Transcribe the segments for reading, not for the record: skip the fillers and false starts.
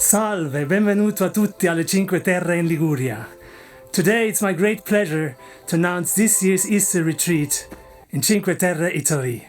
Salve, benvenuto a tutti alle Cinque Terre in Liguria. Today it's my great pleasure to announce this year's Easter retreat in Cinque Terre, Italy.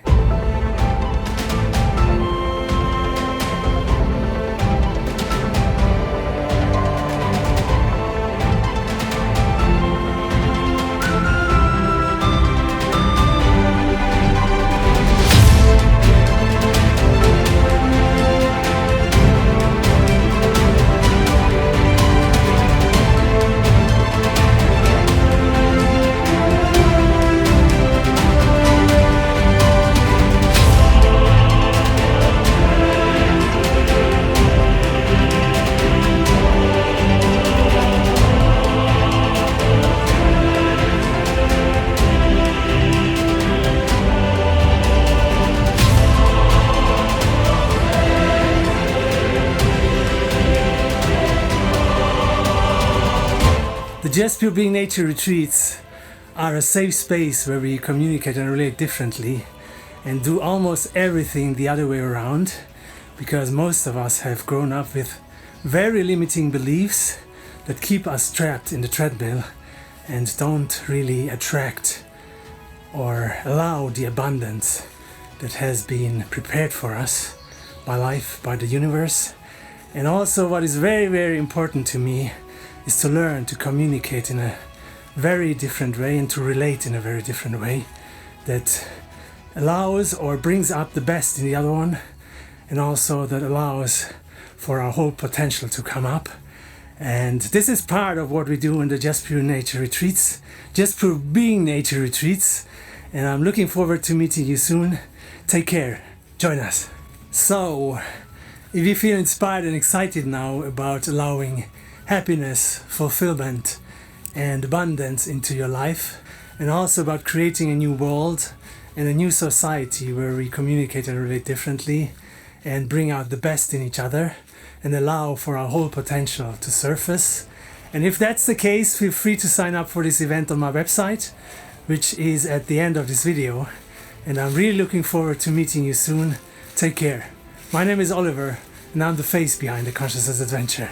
The Just Pure Being Nature retreats are a safe space where we communicate and relate differently and do almost everything the other way around, because most of us have grown up with very limiting beliefs that keep us trapped in the treadmill and don't really attract or allow the abundance that has been prepared for us by life, by the universe. And also, what is very, very important to me is to learn to communicate in a very different way and to relate in a very different way that allows or brings up the best in the other one, and also that allows for our whole potential to come up. And this is part of what we do in the Just Pure Nature retreats, Just Pure Being Nature retreats, and I'm looking forward to meeting you soon. Take care, join us. So, if you feel inspired and excited now about allowing happiness, fulfillment and abundance into your life, and also about creating a new world and a new society where we communicate and relate differently and bring out the best in each other and allow for our whole potential to surface. And if that's the case, feel free to sign up for this event on my website, which is at the end of this video. And I'm really looking forward to meeting you soon. Take care. My name is Oliver, and I'm the face behind the Consciousness Adventure.